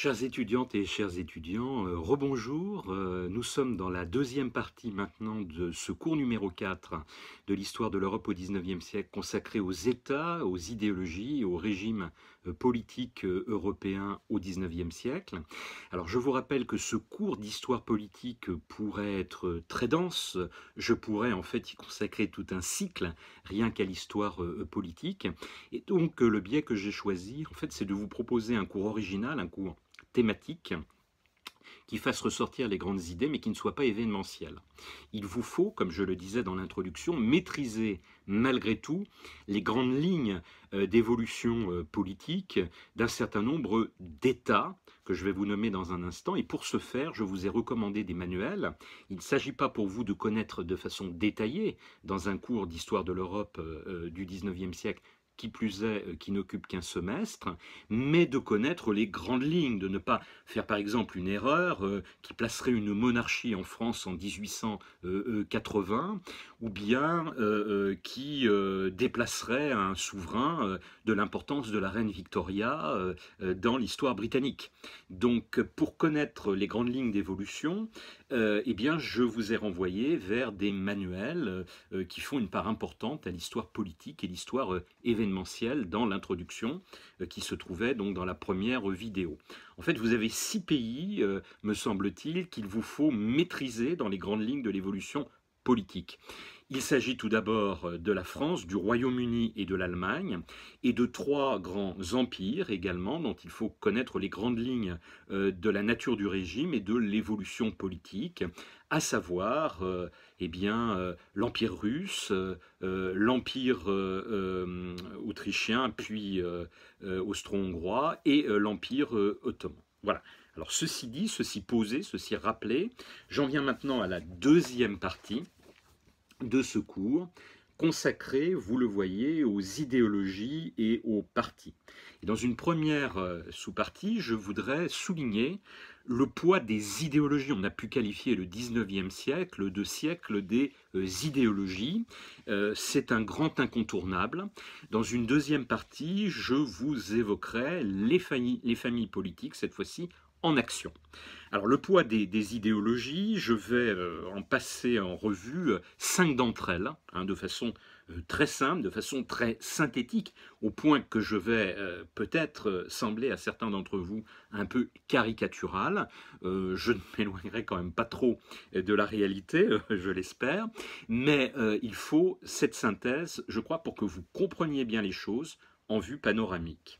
Chères étudiantes et chers étudiants, rebonjour. Nous sommes dans la deuxième partie maintenant de ce cours numéro 4 de l'histoire de l'Europe au XIXe siècle, consacré aux États, aux idéologies, aux régimes politiques européens au XIXe siècle. Alors je vous rappelle que ce cours d'histoire politique pourrait être très dense. Je pourrais en fait y consacrer tout un cycle rien qu'à l'histoire politique. Et donc le biais que j'ai choisi, en fait, c'est de vous proposer un cours original, un cours thématique qui fasse ressortir les grandes idées, mais qui ne soit pas événementiel. Il vous faut, comme je le disais dans l'introduction, maîtriser malgré tout les grandes lignes d'évolution politique d'un certain nombre d'États que je vais vous nommer dans un instant. Et pour ce faire, je vous ai recommandé des manuels. Il ne s'agit pas pour vous de connaître de façon détaillée, dans un cours d'histoire de l'Europe du XIXe siècle, qui plus est, qui n'occupe qu'un semestre, mais de connaître les grandes lignes, de ne pas faire par exemple une erreur qui placerait une monarchie en France en 1880, ou bien qui déplacerait un souverain de l'importance de la reine Victoria dans l'histoire britannique. Donc pour connaître les grandes lignes d'évolution, eh bien, je vous ai renvoyé vers des manuels qui font une part importante à l'histoire politique et l'histoire événementielle dans l'introduction qui se trouvait donc dans la première vidéo. En fait, vous avez 6 pays, me semble-t-il, qu'il vous faut maîtriser dans les grandes lignes de l'évolution politique. Il s'agit tout d'abord de la France, du Royaume-Uni et de l'Allemagne, et de 3 grands empires également, dont il faut connaître les grandes lignes de la nature du régime et de l'évolution politique, à savoir eh bien, l'Empire russe, l'Empire autrichien, puis austro-hongrois, et l'Empire ottoman. Voilà. Alors ceci dit, ceci posé, ceci rappelé, j'en viens maintenant à la deuxième partie de ce cours, consacré, vous le voyez, aux idéologies et aux partis. Et dans une première sous-partie, je voudrais souligner le poids des idéologies. On a pu qualifier le XIXe siècle de siècle des idéologies. C'est un grand incontournable. Dans une deuxième partie, je vous évoquerai les familles politiques, cette fois-ci en action. Alors le poids des idéologies, je vais en passer en revue 5 d'entre elles, hein, de façon très simple, de façon très synthétique, au point que je vais peut-être sembler à certains d'entre vous un peu caricatural. Je ne m'éloignerai quand même pas trop de la réalité, je l'espère, mais il faut cette synthèse, je crois, pour que vous compreniez bien les choses en vue panoramique.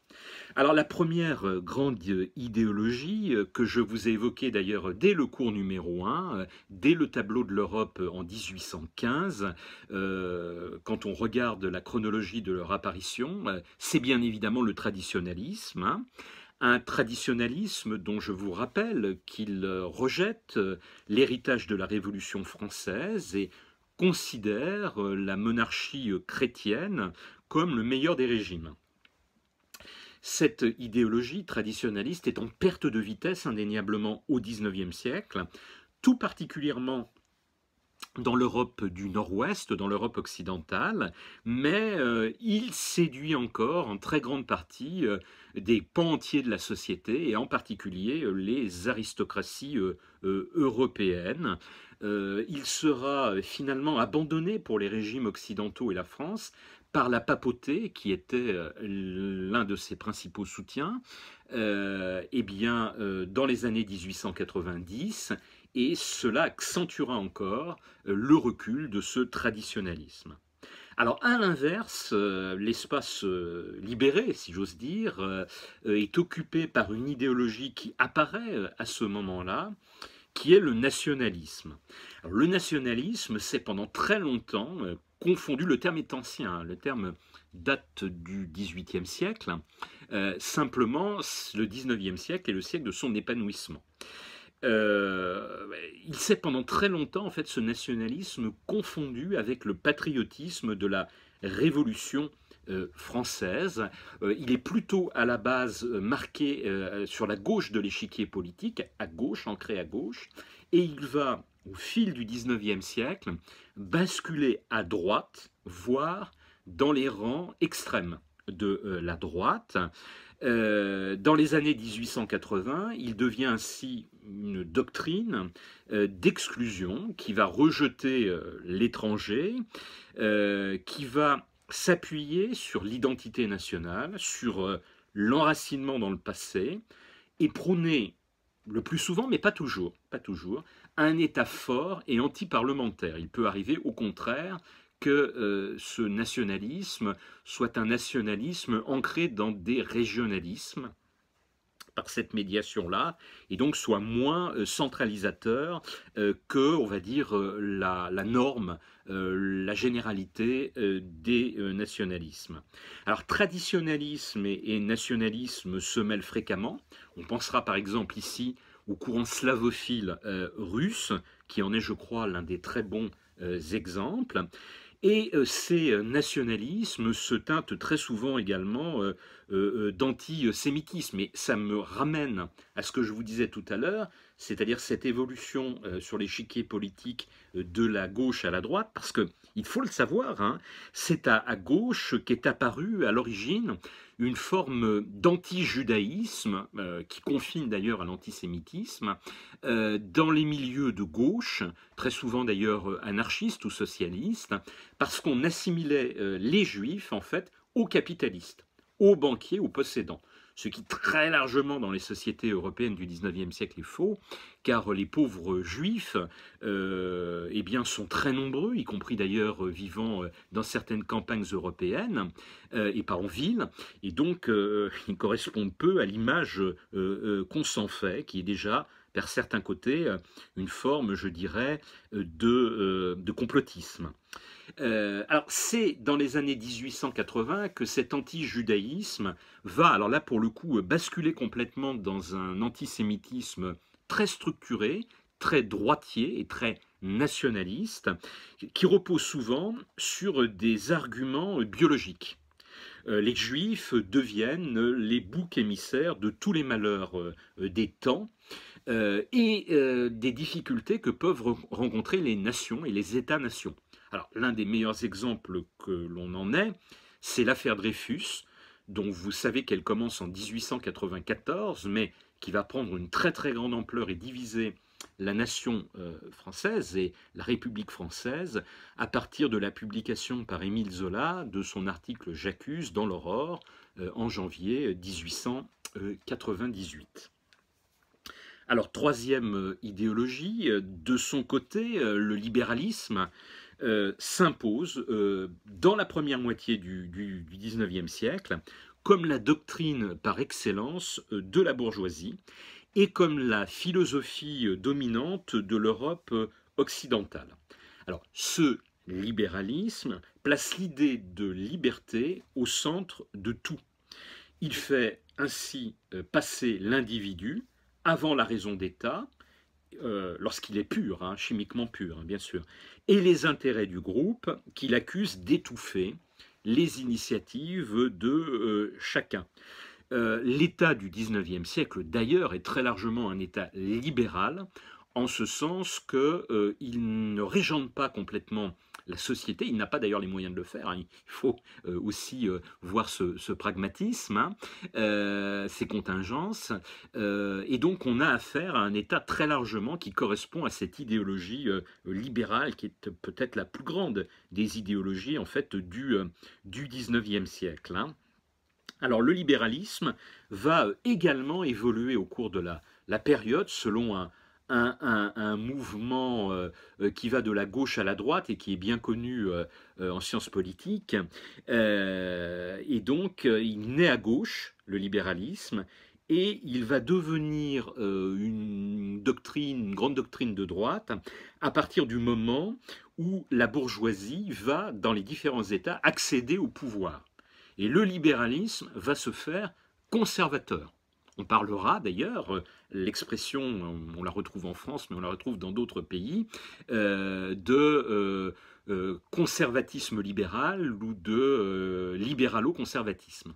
Alors la première grande idéologie que je vous ai évoquée d'ailleurs dès le cours numéro 1, dès le tableau de l'Europe en 1815, quand on regarde la chronologie de leur apparition, c'est bien évidemment le traditionnalisme, hein. Un traditionnalisme dont je vous rappelle qu'il rejette l'héritage de la Révolution française et considère la monarchie chrétienne comme le meilleur des régimes. Cette idéologie traditionnaliste est en perte de vitesse indéniablement au XIXe siècle, tout particulièrement dans l'Europe du Nord-Ouest, dans l'Europe occidentale, mais il séduit encore en très grande partie des pans entiers de la société, et en particulier les aristocraties européennes. Il sera finalement abandonné pour les régimes occidentaux et la France par la papauté, qui était l'un de ses principaux soutiens, eh bien, dans les années 1890, et cela accentuera encore le recul de ce traditionnalisme. Alors, à l'inverse, l'espace libéré, si j'ose dire, est occupé par une idéologie qui apparaît à ce moment-là, qui est le nationalisme. Alors, le nationalisme, c'est pendant très longtemps confondu, le terme est ancien, hein, le terme date du XVIIIe siècle, simplement le XIXe siècle est le siècle de son épanouissement. Il s'est pendant très longtemps, en fait, ce nationalisme confondu avec le patriotisme de la Révolution française. Il est plutôt à la base marqué sur la gauche de l'échiquier politique, à gauche, ancré à gauche, et il va, au fil du XIXe siècle, basculer à droite, voire dans les rangs extrêmes de la droite, Dans les années 1880, il devient ainsi une doctrine d'exclusion qui va rejeter l'étranger, qui va s'appuyer sur l'identité nationale, sur l'enracinement dans le passé, et prôner le plus souvent, mais pas toujours, un État fort et anti-parlementaire. Il peut arriver au contraire que ce nationalisme soit un nationalisme ancré dans des régionalismes par cette médiation-là, et donc soit moins centralisateur que, on va dire, la norme, la généralité des nationalismes. Alors, traditionnalisme et nationalisme se mêlent fréquemment. On pensera par exemple ici au courant slavophile russe, qui en est, je crois, l'un des très bons exemples. Et ces nationalismes se teintent très souvent également d'antisémitisme. Et ça me ramène à ce que je vous disais tout à l'heure, c'est-à-dire cette évolution sur l'échiquier politique de la gauche à la droite, parce que il faut le savoir, hein, c'est à gauche qu'est apparue à l'origine une forme d'anti-judaïsme, qui confine d'ailleurs à l'antisémitisme, dans les milieux de gauche, très souvent d'ailleurs anarchistes ou socialistes, parce qu'on assimilait les juifs en fait aux capitalistes, aux banquiers, aux possédants. Ce qui très largement dans les sociétés européennes du XIXe siècle est faux, car les pauvres juifs eh bien, sont très nombreux, y compris d'ailleurs vivant dans certaines campagnes européennes et pas en ville, et donc ils correspondent peu à l'image qu'on s'en fait, qui est déjà vers certains côtés une forme, je dirais, de complotisme. Alors c'est dans les années 1880 que cet anti-judaïsme va, alors là pour le coup, basculer complètement dans un antisémitisme très structuré, très droitier et très nationaliste, qui repose souvent sur des arguments biologiques. Les juifs deviennent les boucs émissaires de tous les malheurs des temps, et des difficultés que peuvent rencontrer les nations et les États-nations. Alors, l'un des meilleurs exemples que l'on en ait, c'est l'affaire Dreyfus, dont vous savez qu'elle commence en 1894, mais qui va prendre une très très grande ampleur et diviser la nation française et la République française à partir de la publication par Émile Zola de son article J'accuse dans l'Aurore en janvier 1898. Alors, troisième idéologie, de son côté, le libéralisme s'impose dans la première moitié du XIXe siècle comme la doctrine par excellence de la bourgeoisie et comme la philosophie dominante de l'Europe occidentale. Alors, ce libéralisme place l'idée de liberté au centre de tout. Il fait ainsi passer l'individu avant la raison d'État, lorsqu'il est pur, hein, chimiquement pur, hein, bien sûr, et les intérêts du groupe qu'il accuse d'étouffer les initiatives de chacun. L'État du XIXe siècle, d'ailleurs, est très largement un État libéral, en ce sens qu'il ne régente pas complètement la société, il n'a pas d'ailleurs les moyens de le faire, hein. Il faut aussi voir ce pragmatisme, hein, ces contingences, et donc on a affaire à un État très largement qui correspond à cette idéologie libérale qui est peut-être la plus grande des idéologies en fait du XIXe siècle, hein. Alors le libéralisme va également évoluer au cours de la période selon un mouvement qui va de la gauche à la droite et qui est bien connu en sciences politiques. Et donc il naît à gauche, le libéralisme, et il va devenir une doctrine, une grande doctrine de droite à partir du moment où la bourgeoisie va, dans les différents États, accéder au pouvoir. Et le libéralisme va se faire conservateur. On parlera d'ailleurs, l'expression, on la retrouve en France, mais on la retrouve dans d'autres pays, de conservatisme libéral ou de libéralo-conservatisme.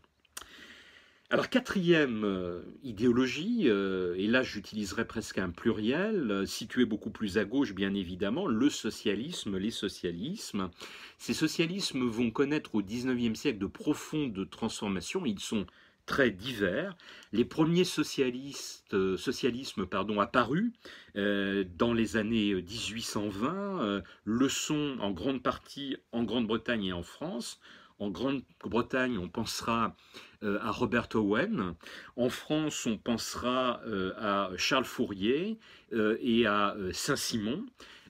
Alors, quatrième idéologie, et là j'utiliserai presque un pluriel, situé beaucoup plus à gauche bien évidemment, le socialisme, les socialismes. Ces socialismes vont connaître au XIXe siècle de profondes transformations, ils sont très divers. Les premiers socialismes apparus dans les années 1820 le sont en grande partie en Grande-Bretagne et en France. En Grande-Bretagne, on pensera à Robert Owen. En France, on pensera à Charles Fourier et à Saint-Simon.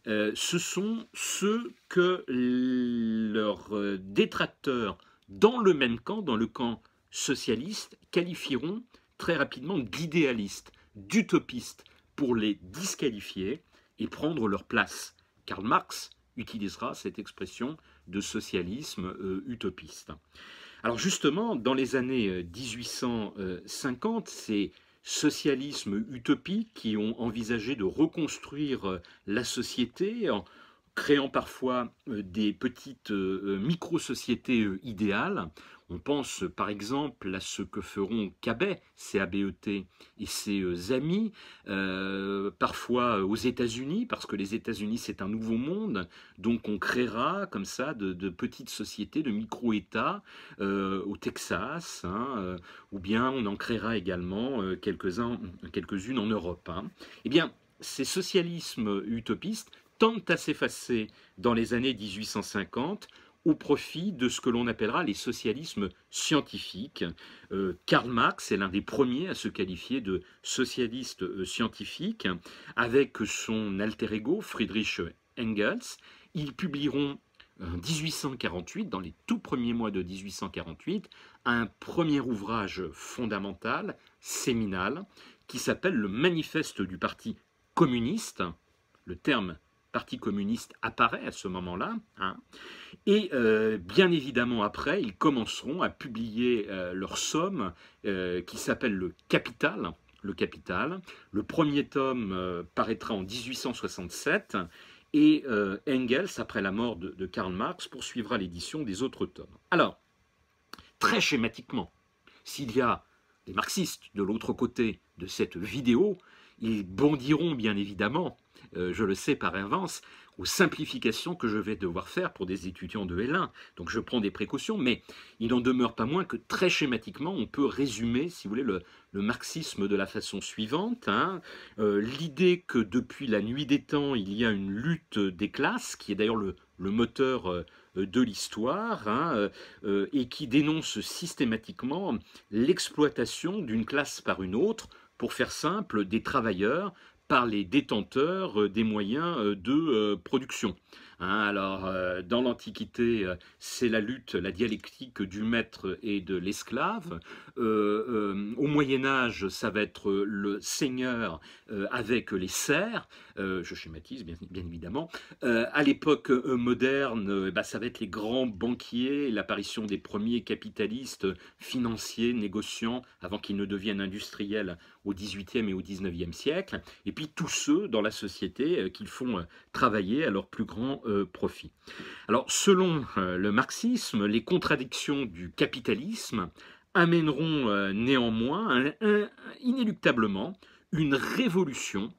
Ce sont ceux que leurs détracteurs dans le même camp, dans le camp socialiste, qualifieront très rapidement d'idéalistes, d'utopistes, pour les disqualifier et prendre leur place. Karl Marx utilisera cette expression de socialisme utopiste. Alors justement, dans les années 1850, ces socialismes utopiques qui ont envisagé de reconstruire la société en créant parfois des petites micro-sociétés idéales. On pense par exemple à ce que feront Cabet, C-A-B-E-T, et ses amis, parfois aux États-Unis, parce que les États-Unis c'est un nouveau monde, donc on créera comme ça de petites sociétés, de micro-États au Texas, ou bien on en créera également quelques-unes en Europe. Eh bien, ces socialismes utopistes tendent à s'effacer dans les années 1850 au profit de ce que l'on appellera les socialismes scientifiques. Karl Marx est l'un des premiers à se qualifier de socialiste scientifique, avec son alter ego Friedrich Engels. Ils publieront en 1848, dans les tout premiers mois de 1848, un premier ouvrage fondamental, séminal, qui s'appelle le Manifeste du Parti communiste. Le terme Parti communiste apparaît à ce moment-là, et bien évidemment après, ils commenceront à publier leur somme qui s'appelle le Capital. Le premier tome paraîtra en 1867, et Engels, après la mort de Karl Marx, poursuivra l'édition des autres tomes. Alors, très schématiquement, s'il y a des marxistes de l'autre côté de cette vidéo, ils bondiront bien évidemment, je le sais par avance, aux simplifications que je vais devoir faire pour des étudiants de L1. Donc je prends des précautions, mais il n'en demeure pas moins que très schématiquement, on peut résumer, si vous voulez, le marxisme de la façon suivante. L'idée que depuis la nuit des temps, il y a une lutte des classes, qui est d'ailleurs le moteur de l'histoire, et qui dénonce systématiquement l'exploitation d'une classe par une autre, pour faire simple, des travailleurs par les détenteurs des moyens de production. Alors, dans l'Antiquité, c'est la lutte, la dialectique du maître et de l'esclave. Au Moyen-Âge, ça va être le seigneur avec les serfs. Je schématise, bien évidemment. À l'époque moderne, ça va être les grands banquiers, l'apparition des premiers capitalistes financiers, négociants, avant qu'ils ne deviennent industriels au XVIIIe et au XIXe siècle. Et puis tous ceux dans la société qu'ils font travailler à leur plus grand profit. Alors, selon le marxisme, les contradictions du capitalisme amèneront néanmoins inéluctablement une révolution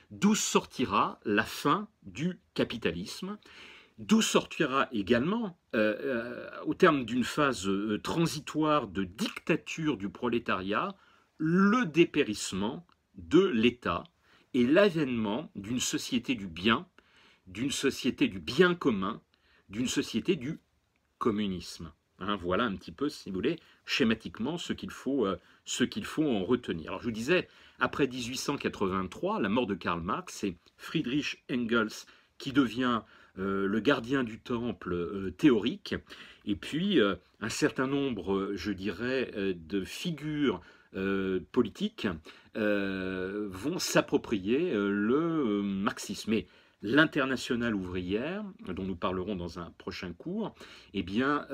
d'où sortira la fin du capitalisme, d'où sortira également, au terme d'une phase transitoire de dictature du prolétariat, le dépérissement de l'État et l'avènement d'une société du bien, d'une société du bien commun, d'une société du communisme. Voilà un petit peu, si vous voulez, schématiquement ce qu'il faut en retenir. Alors je vous disais, après 1883, la mort de Karl Marx, c'est Friedrich Engels qui devient le gardien du temple théorique, et puis un certain nombre, je dirais, de figures politiques vont s'approprier le marxisme. Mais l'Internationale ouvrière, dont nous parlerons dans un prochain cours, eh bien,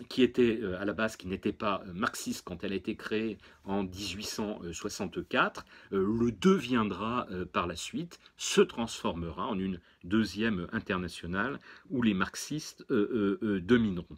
qui était à la base, qui n'était pas marxiste quand elle a été créée en 1864, le deviendra par la suite, se transformera en une deuxième internationale où les marxistes domineront.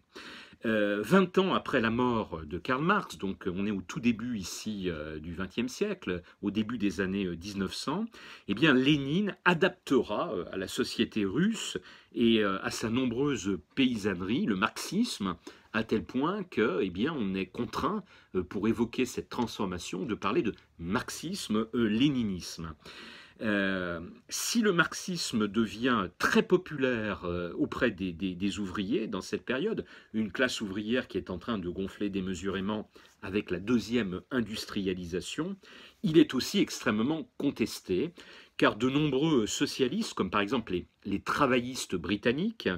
20 ans après la mort de Karl Marx, donc on est au tout début ici du XXe siècle, au début des années 1900, eh bien Lénine adaptera à la société russe et à sa nombreuse paysannerie, le marxisme, à tel point que, eh bien, on est contraint, pour évoquer cette transformation, de parler de marxisme-léninisme. Si le marxisme devient très populaire auprès des ouvriers dans cette période, une classe ouvrière qui est en train de gonfler démesurément avec la deuxième industrialisation, il est aussi extrêmement contesté, car de nombreux socialistes, comme par exemple les travaillistes britanniques,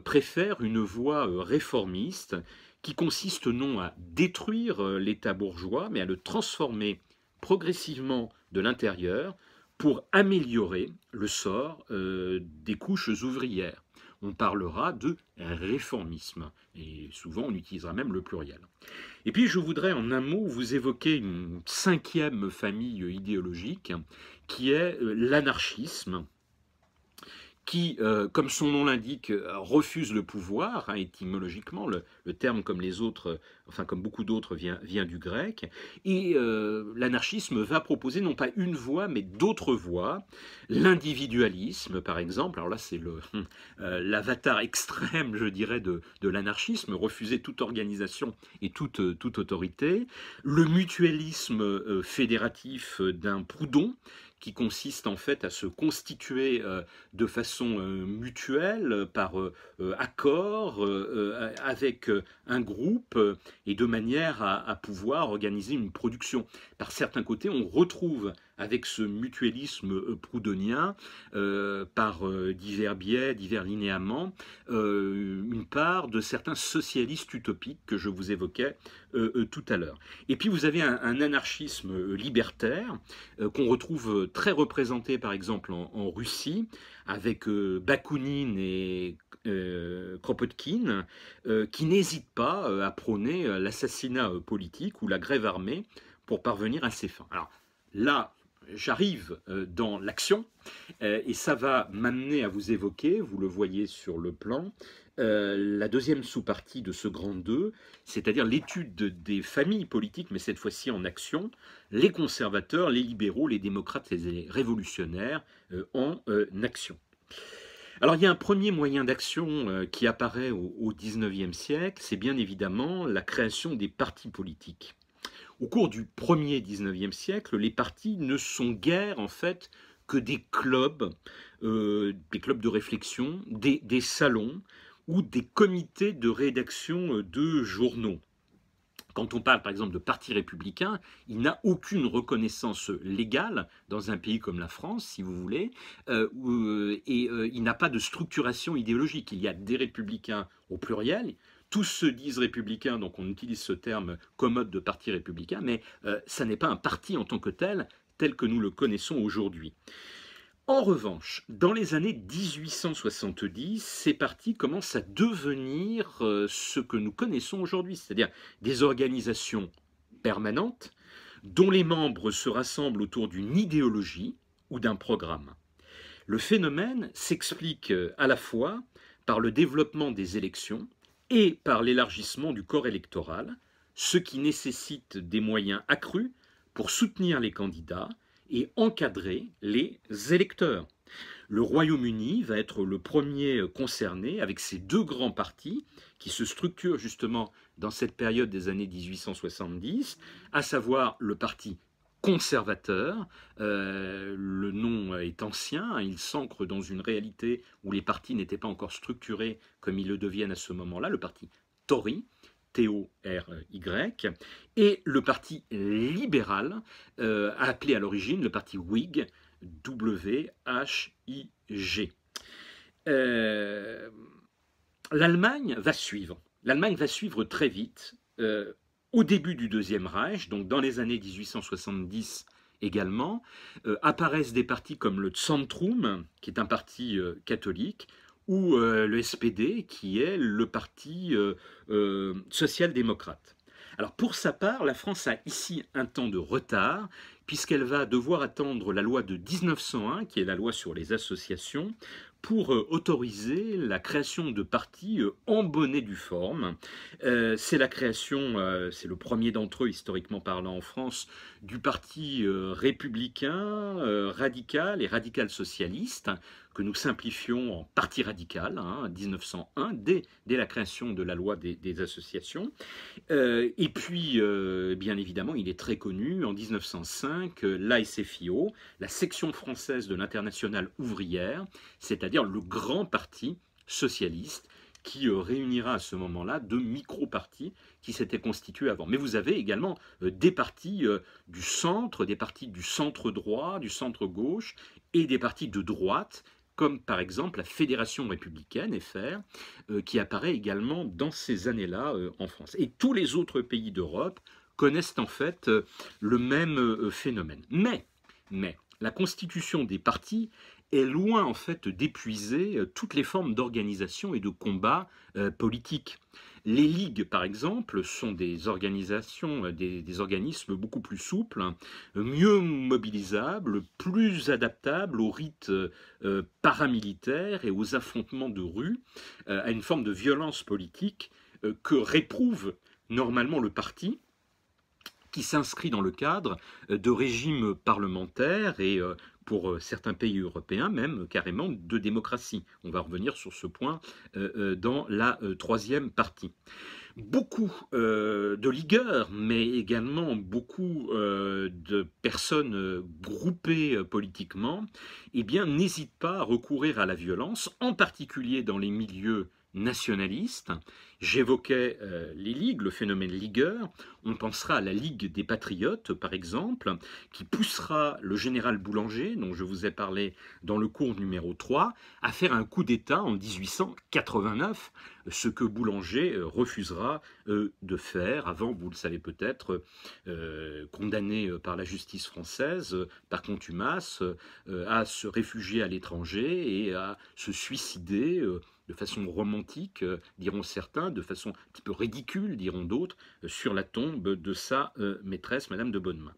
préfèrent une voie réformiste qui consiste non à détruire l'État bourgeois, mais à le transformer progressivement de l'intérieur pour améliorer le sort des couches ouvrières. On parlera de réformisme, et souvent on utilisera même le pluriel. Et puis je voudrais en un mot vous évoquer une cinquième famille idéologique, qui est l'anarchisme, qui, comme son nom l'indique, refuse le pouvoir, hein, étymologiquement, le terme comme les autres, enfin comme beaucoup d'autres, vient du grec, et l'anarchisme va proposer non pas une voie, mais d'autres voies, l'individualisme par exemple, alors là c'est l'avatar extrême, je dirais, de l'anarchisme, refuser toute organisation et toute autorité, le mutualisme fédératif d'un Proudhon, qui consiste en fait à se constituer de façon mutuelle, par accord, avec un groupe, et de manière à pouvoir organiser une production. Par certains côtés, on retrouve avec ce mutualisme proudhonien, par divers biais, divers linéaments, une part de certains socialistes utopiques que je vous évoquais tout à l'heure. Et puis vous avez un anarchisme libertaire qu'on retrouve très représenté par exemple en Russie, avec Bakounine et Kropotkin, qui n'hésitent pas à prôner l'assassinat politique ou la grève armée pour parvenir à ses fins. Alors là, j'arrive dans l'action, et ça va m'amener à vous évoquer, vous le voyez sur le plan, la deuxième sous-partie de ce grand 2, c'est-à-dire l'étude des familles politiques, mais cette fois-ci en action, les conservateurs, les libéraux, les démocrates et les révolutionnaires en action. Alors il y a un premier moyen d'action qui apparaît au XIXe siècle, c'est bien évidemment la création des partis politiques. Au cours du premier XIXe siècle, les partis ne sont guère en fait que des clubs de réflexion, des salons ou des comités de rédaction de journaux. Quand on parle par exemple de parti républicain, il n'a aucune reconnaissance légale dans un pays comme la France, si vous voulez, et il n'a pas de structuration idéologique. Il y a des républicains au pluriel, tous se disent républicains, donc on utilise ce terme commode de parti républicain, mais ça n'est pas un parti en tant que tel que nous le connaissons aujourd'hui. En revanche, dans les années 1870, ces partis commencent à devenir ce que nous connaissons aujourd'hui, c'est-à-dire des organisations permanentes dont les membres se rassemblent autour d'une idéologie ou d'un programme. Le phénomène s'explique à la fois par le développement des élections et par l'élargissement du corps électoral, ce qui nécessite des moyens accrus pour soutenir les candidats et encadrer les électeurs. Le Royaume-Uni va être le premier concerné avec ces deux grands partis qui se structurent justement dans cette période des années 1870, à savoir le parti conservateur, le nom est ancien, il s'ancre dans une réalité où les partis n'étaient pas encore structurés comme ils le deviennent à ce moment-là, le parti Tory, T-O-R-Y, et le parti libéral, appelé à l'origine le parti Whig, W-H-I-G. L'Allemagne va suivre. L'Allemagne va suivre très vite, au début du Deuxième Reich, donc dans les années 1870 également, apparaissent des partis comme le Zentrum, qui est un parti catholique, ou le SPD, qui est le parti social-démocrate. Alors pour sa part, la France a ici un temps de retard, puisqu'elle va devoir attendre la loi de 1901, qui est la loi sur les associations, pour autoriser la création de partis en bonne et due forme. C'est la création, c'est le premier d'entre eux historiquement parlant en France, du parti républicain, radical et radical-socialiste, que nous simplifions en parti radical, hein, 1901, dès la création de la loi des associations. Et puis, bien évidemment, il est très connu, en 1905, l'ASFIO, la section française de l'Internationale ouvrière, c'est-à-dire le grand parti socialiste, qui réunira à ce moment-là deux micro-partis qui s'étaient constitués avant. Mais vous avez également des partis du centre, des partis du centre-droit, du centre-gauche, et des partis de droite, comme par exemple la Fédération républicaine, FR, qui apparaît également dans ces années-là en France. Et tous les autres pays d'Europe connaissent en fait le même phénomène. Mais, la constitution des partis est loin en fait d'épuiser toutes les formes d'organisation et de combat politique. Les ligues, par exemple, sont des organisations, des organismes beaucoup plus souples, mieux mobilisables, plus adaptables aux rites paramilitaires et aux affrontements de rue, à une forme de violence politique que réprouve normalement le parti, qui s'inscrit dans le cadre de régimes parlementaires et pour certains pays européens même carrément de démocratie. On va revenir sur ce point dans la troisième partie. Beaucoup de ligueurs, mais également beaucoup de personnes groupées politiquement, eh bien, n'hésitent pas à recourir à la violence, en particulier dans les milieux nationalistes. J'évoquais les ligues, le phénomène ligueur. On pensera à la Ligue des Patriotes, par exemple, qui poussera le général Boulanger, dont je vous ai parlé dans le cours numéro 3, à faire un coup d'État en 1889, ce que Boulanger refusera de faire avant, vous le savez peut-être, condamné par la justice française, par contumace, à se réfugier à l'étranger et à se suicider de façon romantique, diront certains, de façon un petit peu ridicule, diront d'autres, sur la tombe de sa maîtresse, Madame de Bonnemain.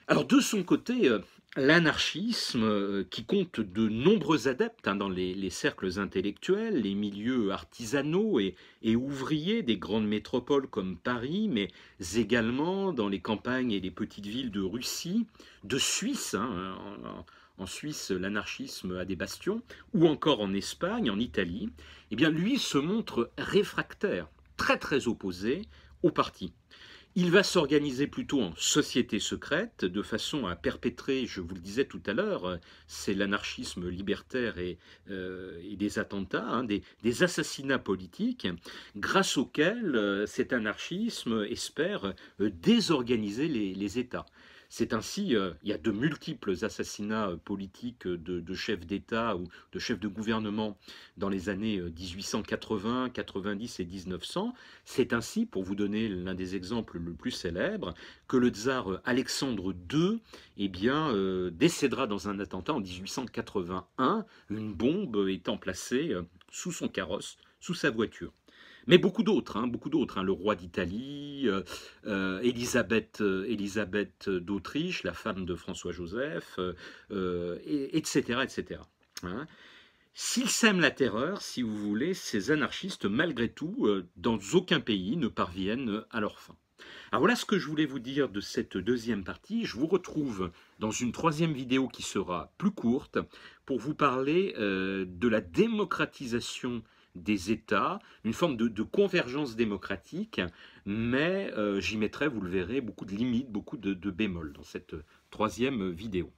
Alors de son côté, l'anarchisme, qui compte de nombreux adeptes dans les cercles intellectuels, les milieux artisanaux et ouvriers des grandes métropoles comme Paris, mais également dans les campagnes et les petites villes de Russie, de Suisse, en Suisse, l'anarchisme a des bastions, ou encore en Espagne, en Italie, eh bien, lui se montre réfractaire, très opposé au parti. Il va s'organiser plutôt en société secrète, de façon à perpétrer, je vous le disais tout à l'heure, c'est l'anarchisme libertaire et des attentats, des assassinats politiques, grâce auxquels cet anarchisme espère désorganiser les États. C'est ainsi, il y a de multiples assassinats politiques de chefs d'État ou de chefs de gouvernement dans les années 1880, 90 et 1900. C'est ainsi, pour vous donner l'un des exemples le plus célèbre, que le tsar Alexandre II décédera dans un attentat en 1881, une bombe étant placée sous son carrosse, sous sa voiture. Mais beaucoup d'autres, le roi d'Italie, Élisabeth d'Autriche, la femme de François-Joseph, etc. Hein. S'ils sèment la terreur, si vous voulez, ces anarchistes, malgré tout, dans aucun pays ne parviennent à leur fin. Alors voilà ce que je voulais vous dire de cette deuxième partie. Je vous retrouve dans une troisième vidéo qui sera plus courte pour vous parler de la démocratisation des États, une forme de convergence démocratique, mais j'y mettrai, vous le verrez, beaucoup de limites, beaucoup de bémols dans cette troisième vidéo.